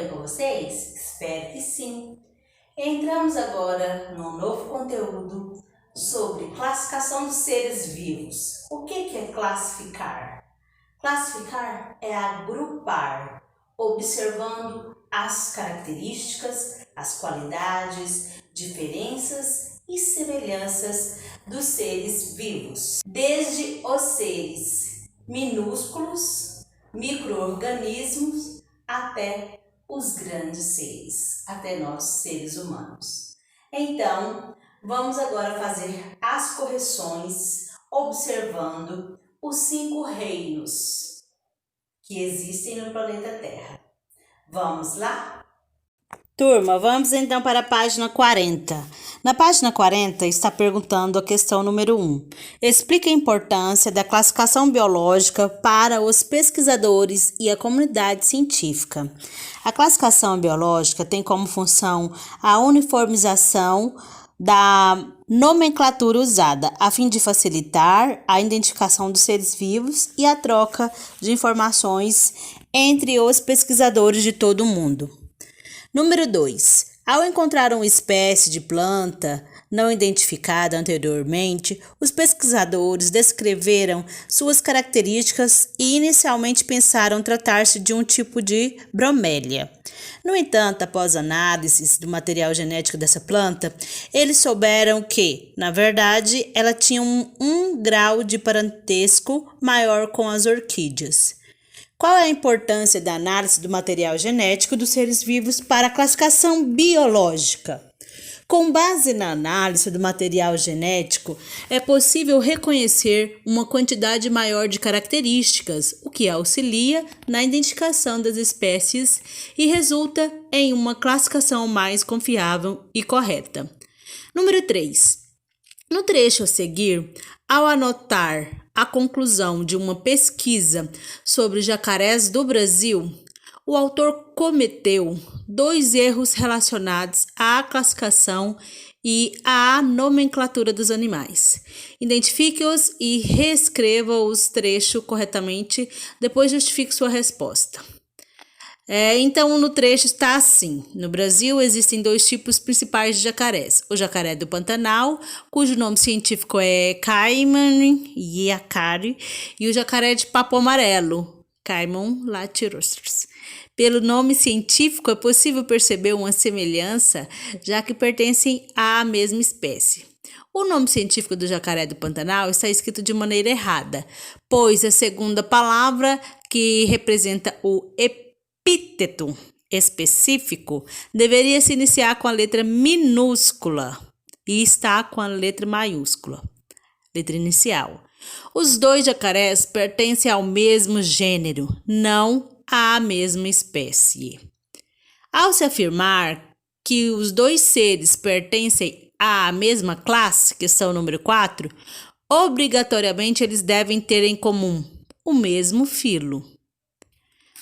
bem com vocês? Espero que sim. Entramos agora num novo conteúdo sobre classificação dos seres vivos. O que é classificar? Classificar é agrupar, observando as características, as qualidades, diferenças e semelhanças dos seres vivos, desde os seres minúsculos, micro-organismos, até os grandes seres, até nós, seres humanos. Então, vamos agora fazer as correções observando os 5 reinos que existem no planeta Terra. Vamos lá? Turma, vamos então para a página 40. Na página 40 está perguntando a questão número 1. Explique a importância da classificação biológica para os pesquisadores e a comunidade científica. A classificação biológica tem como função a uniformização da nomenclatura usada, a fim de facilitar a identificação dos seres vivos e a troca de informações entre os pesquisadores de todo o mundo. Número 2. Ao encontrar uma espécie de planta não identificada anteriormente, os pesquisadores descreveram suas características e inicialmente pensaram tratar-se de um tipo de bromélia. No entanto, após análises do material genético dessa planta, eles souberam que, na verdade, ela tinha um grau de parentesco maior com as orquídeas. Qual é a importância da análise do material genético dos seres vivos para a classificação biológica? Com base na análise do material genético, é possível reconhecer uma quantidade maior de características, o que auxilia na identificação das espécies e resulta em uma classificação mais confiável e correta. Número 3. No trecho a seguir, ao anotar a conclusão de uma pesquisa sobre jacarés do Brasil, o autor cometeu 2 erros relacionados à classificação e à nomenclatura dos animais. Identifique-os e reescreva os trechos corretamente, depois justifique sua resposta. Então, no trecho está assim: no Brasil existem 2 tipos principais de jacarés. O jacaré do Pantanal, cujo nome científico é Caiman iacari, e o jacaré de papo amarelo, Caimon latirostris. Pelo nome científico é possível perceber uma semelhança, já que pertencem à mesma espécie. O nome científico do jacaré do Pantanal está escrito de maneira errada, pois a segunda palavra, que representa o epíteto específico, deveria se iniciar com a letra minúscula e está com a letra maiúscula, letra inicial. Os 2 jacarés pertencem ao mesmo gênero, não à mesma espécie. Ao se afirmar que os 2 seres pertencem à mesma classe, questão número 4, obrigatoriamente eles devem ter em comum o mesmo filo.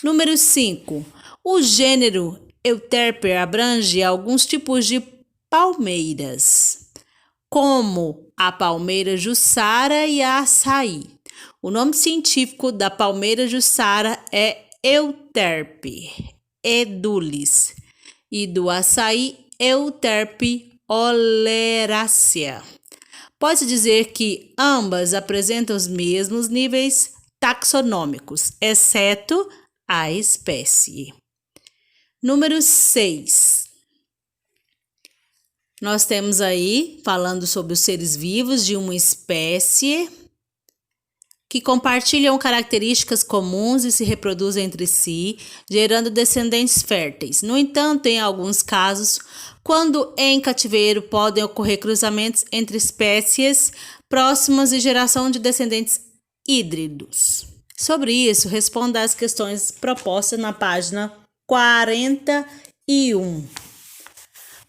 Número 5. O gênero Euterpe abrange alguns tipos de palmeiras, como a palmeira jussara e a açaí. O nome científico da palmeira jussara é Euterpe edulis e do açaí Euterpe oleracea. Pode dizer que ambas apresentam os mesmos níveis taxonômicos, exceto a espécie. Número 6. Nós temos aí falando sobre os seres vivos de uma espécie que compartilham características comuns e se reproduzem entre si, gerando descendentes férteis. No entanto, em alguns casos, quando em cativeiro, podem ocorrer cruzamentos entre espécies próximas e geração de descendentes híbridos. Sobre isso, responda às questões propostas na página 41.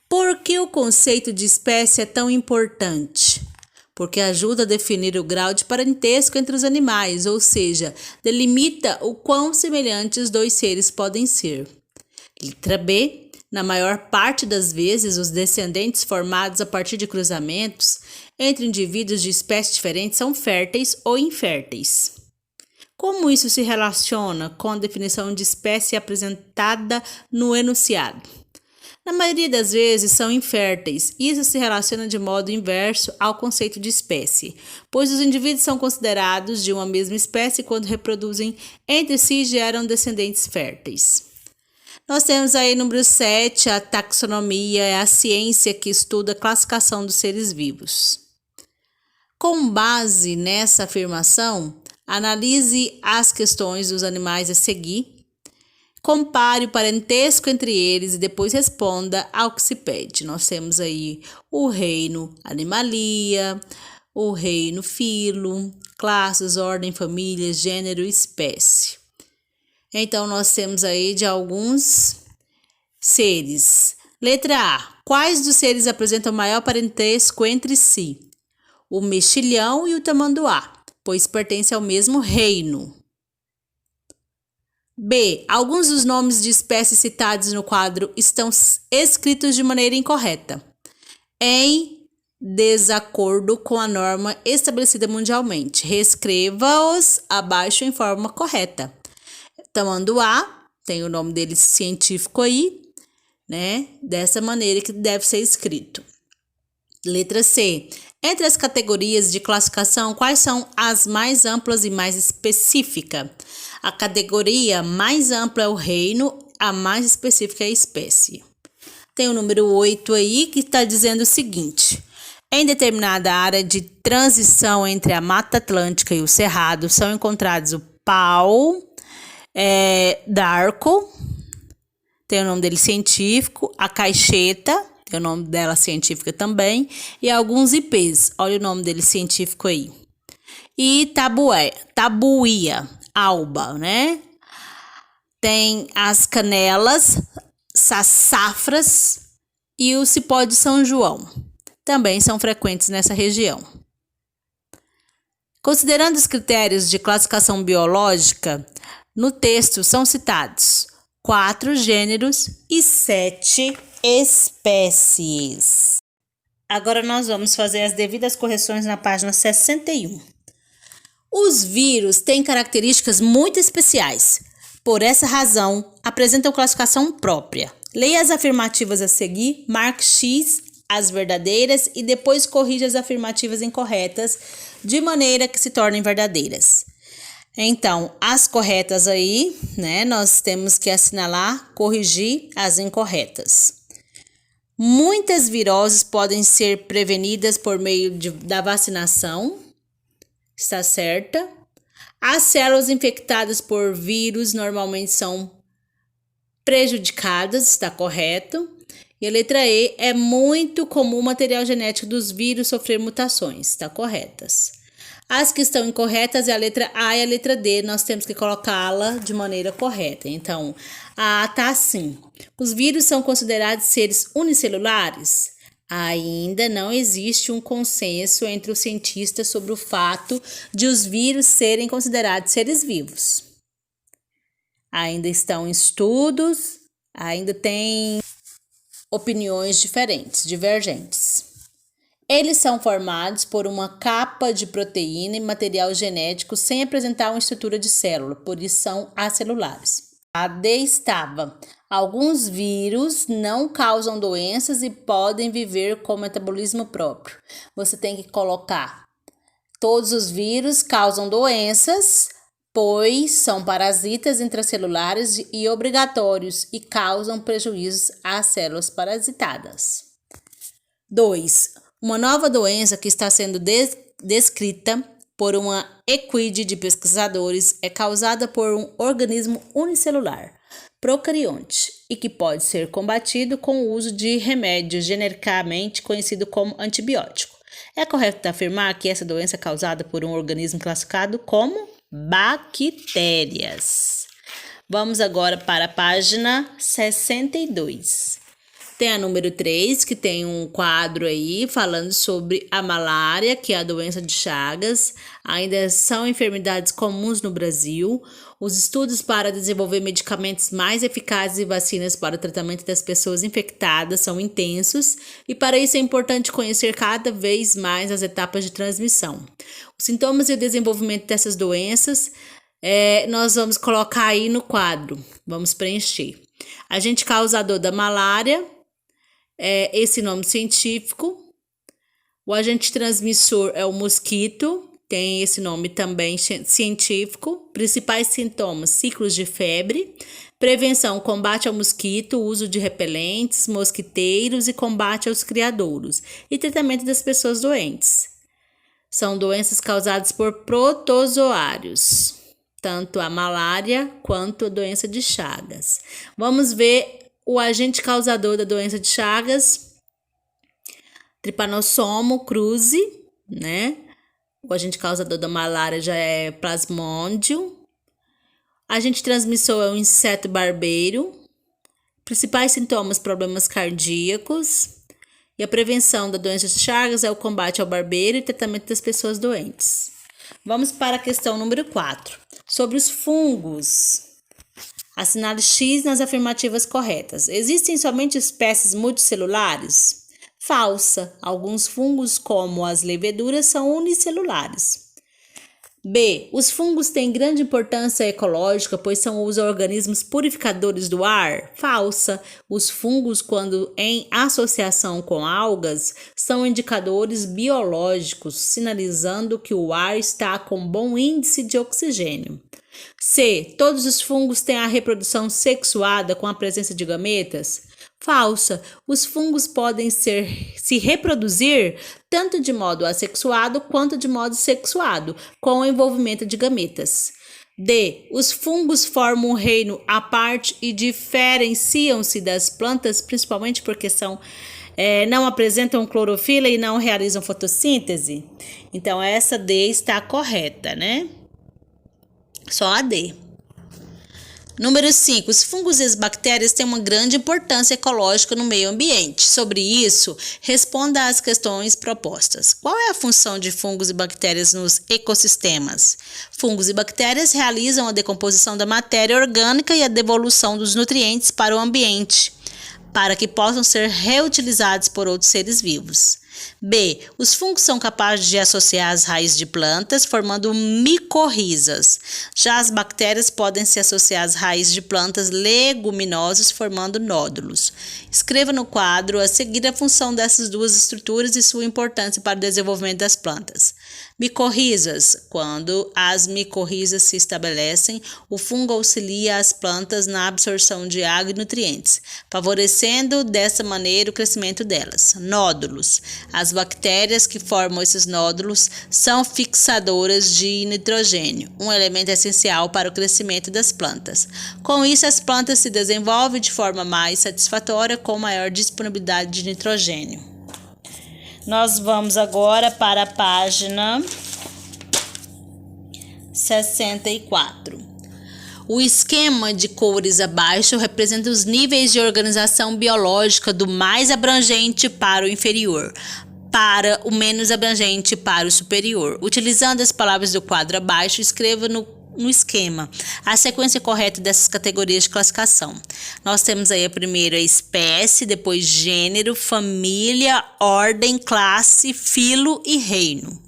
Por que o conceito de espécie é tão importante? Porque ajuda a definir o grau de parentesco entre os animais, ou seja, delimita o quão semelhantes os 2 seres podem ser. Letra B. Na maior parte das vezes, os descendentes formados a partir de cruzamentos entre indivíduos de espécies diferentes são férteis ou inférteis. Como isso se relaciona com a definição de espécie apresentada no enunciado? Na maioria das vezes são inférteis. Isso se relaciona de modo inverso ao conceito de espécie, pois os indivíduos são considerados de uma mesma espécie quando reproduzem entre si e geram descendentes férteis. Nós temos aí número 7, a taxonomia é a ciência que estuda a classificação dos seres vivos. Com base nessa afirmação, analise as questões dos animais a seguir. Compare o parentesco entre eles e depois responda ao que se pede. Nós temos aí o reino Animalia, o reino Filo, classes, ordem, família, gênero e espécie. Então, nós temos aí de alguns seres. Letra A. Quais dos seres apresentam maior parentesco entre si? O mexilhão e o tamanduá, pois pertencem ao mesmo reino. B. Alguns dos nomes de espécies citados no quadro estão escritos de maneira incorreta, em desacordo com a norma estabelecida mundialmente. Reescreva-os abaixo em forma correta. Tamanduá, tem o nome dele científico aí, né? Dessa maneira que deve ser escrito. Letra C. Entre as categorias de classificação, quais são as mais amplas e mais específicas? A categoria mais ampla é o reino, a mais específica é a espécie. Tem o número 8 aí que está dizendo o seguinte: em determinada área de transição entre a Mata Atlântica e o Cerrado são encontrados o pau d'arco, tem o nome dele científico, a caixeta, tem o nome dela científica também, e alguns ipês, olha o nome dele científico aí. E tabuia, alba, né? Tem as canelas, sassafras e o cipó de São João. Também são frequentes nessa região. Considerando os critérios de classificação biológica, no texto são citados 4 gêneros e 7 espécies. Agora nós vamos fazer as devidas correções na página 61. Os vírus têm características muito especiais. Por essa razão, apresentam classificação própria. Leia as afirmativas a seguir, marque X as verdadeiras e depois corrija as afirmativas incorretas de maneira que se tornem verdadeiras. Então, as corretas aí, né, nós temos que assinalar, corrigir as incorretas. Muitas viroses podem ser prevenidas por meio da vacinação, está certa. As células infectadas por vírus normalmente são prejudicadas, está correto. E a letra E, é muito comum o material genético dos vírus sofrer mutações, está corretas. As que estão incorretas é a letra A e a letra D, nós temos que colocá-la de maneira correta. Então, a A está assim. Os vírus são considerados seres unicelulares? Ainda não existe um consenso entre os cientistas sobre o fato de os vírus serem considerados seres vivos. Ainda estão em estudos, ainda tem opiniões diferentes, divergentes. Eles são formados por uma capa de proteína e material genético sem apresentar uma estrutura de célula, por isso são acelulares. A D estava: alguns vírus não causam doenças e podem viver com metabolismo próprio. Você tem que colocar: todos os vírus causam doenças, pois são parasitas intracelulares e obrigatórios e causam prejuízos às células parasitadas. 2. Uma nova doença que está sendo descrita por uma equipe de pesquisadores é causada por um organismo unicelular, procarionte, e que pode ser combatido com o uso de remédio genericamente conhecido como antibiótico. É correto afirmar que essa doença é causada por um organismo classificado como bactérias. Vamos agora para a página 62. Tem a número 3, que tem um quadro aí falando sobre a malária, que é a doença de Chagas. Ainda são enfermidades comuns no Brasil. Os estudos para desenvolver medicamentos mais eficazes e vacinas para o tratamento das pessoas infectadas são intensos e para isso é importante conhecer cada vez mais as etapas de transmissão. Os sintomas e o desenvolvimento dessas doenças Nós vamos colocar aí no quadro, vamos preencher. Agente causador da malária, esse nome científico. O agente transmissor é o mosquito, tem esse nome também científico. Principais sintomas: ciclos de febre. Prevenção: combate ao mosquito, uso de repelentes, mosquiteiros e combate aos criadouros. E tratamento das pessoas doentes. São doenças causadas por protozoários, tanto a malária quanto a doença de Chagas. Vamos ver o agente causador da doença de Chagas: Trypanosoma cruzi, né? O agente causador da malária já é Plasmodium. Agente transmissor é o inseto barbeiro. Principais sintomas: problemas cardíacos. E a prevenção da doença de Chagas é o combate ao barbeiro e tratamento das pessoas doentes. Vamos para a questão número 4. Sobre os fungos. Assinale X nas afirmativas corretas. Existem somente espécies multicelulares? Falsa. Alguns fungos, como as leveduras, são unicelulares. B. Os fungos têm grande importância ecológica, pois são os organismos purificadores do ar? Falsa. Os fungos, quando em associação com algas, são indicadores biológicos, sinalizando que o ar está com bom índice de oxigênio. C. Todos os fungos têm a reprodução sexuada com a presença de gametas? Falsa. Os fungos podem se reproduzir tanto de modo assexuado quanto de modo sexuado, com o envolvimento de gametas. D. Os fungos formam um reino à parte e diferenciam-se das plantas, principalmente porque não apresentam clorofila e não realizam fotossíntese. Então, essa D está correta, né? Só a D. Número 5. Os fungos e as bactérias têm uma grande importância ecológica no meio ambiente. Sobre isso, responda às questões propostas. Qual é a função de fungos e bactérias nos ecossistemas? Fungos e bactérias realizam a decomposição da matéria orgânica e a devolução dos nutrientes para o ambiente, para que possam ser reutilizados por outros seres vivos. B. Os fungos são capazes de associar as raízes de plantas, formando micorrizas. Já as bactérias podem se associar às raízes de plantas leguminosas, formando nódulos. Escreva no quadro a seguir a função dessas duas estruturas e sua importância para o desenvolvimento das plantas. Micorrizas. Quando as micorrizas se estabelecem, o fungo auxilia as plantas na absorção de água e nutrientes, favorecendo dessa maneira o crescimento delas. Nódulos. As bactérias que formam esses nódulos são fixadoras de nitrogênio, um elemento essencial para o crescimento das plantas. Com isso, as plantas se desenvolvem de forma mais satisfatória, com maior disponibilidade de nitrogênio. Nós vamos agora para a página 64. O esquema de cores abaixo representa os níveis de organização biológica do mais abrangente para o inferior, para o menos abrangente para o superior. Utilizando as palavras do quadro abaixo, escreva no esquema a sequência correta dessas categorias de classificação. Nós temos aí a primeira espécie, depois gênero, família, ordem, classe, filo e reino.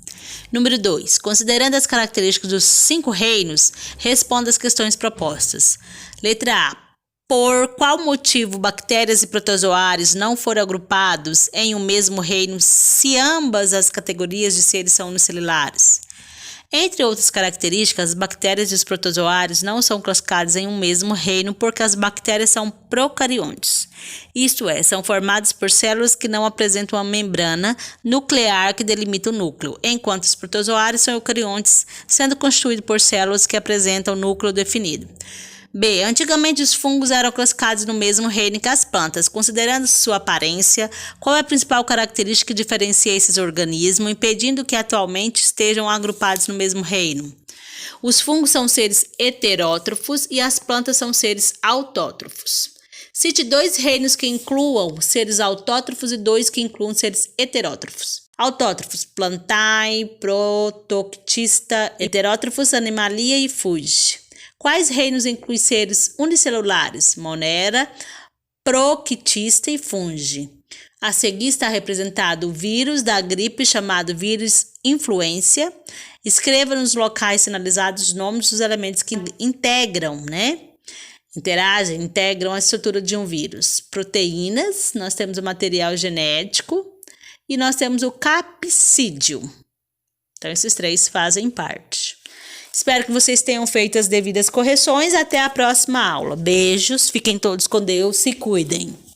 Número 2. Considerando as características dos 5 reinos, responda as questões propostas. Letra A. Por qual motivo bactérias e protozoários não foram agrupados em um mesmo reino se ambas as categorias de seres são unicelulares? Entre outras características, as bactérias e os protozoários não são classificados em um mesmo reino porque as bactérias são procariontes. Isto é, são formadas por células que não apresentam uma membrana nuclear que delimita o núcleo, enquanto os protozoários são eucariontes, sendo constituídos por células que apresentam núcleo definido. B. Antigamente os fungos eram classificados no mesmo reino que as plantas. Considerando sua aparência, qual é a principal característica que diferencia esses organismos, impedindo que atualmente estejam agrupados no mesmo reino? Os fungos são seres heterótrofos e as plantas são seres autótrofos. Cite 2 reinos que incluam seres autótrofos e 2 que incluam seres heterótrofos. Autótrofos: Plantae, Protoctista, heterótrofos: Animalia e Fungi. Quais reinos incluem seres unicelulares? Monera, Proctista e Fungi. A seguir está representado o vírus da gripe chamado vírus influenza. Escreva nos locais sinalizados os nomes dos elementos que integram, integram a estrutura de um vírus. Proteínas, nós temos o material genético e nós temos o capsídeo. Então, esses três fazem parte. Espero que vocês tenham feito as devidas correções. Até a próxima aula. Beijos, fiquem todos com Deus, se cuidem.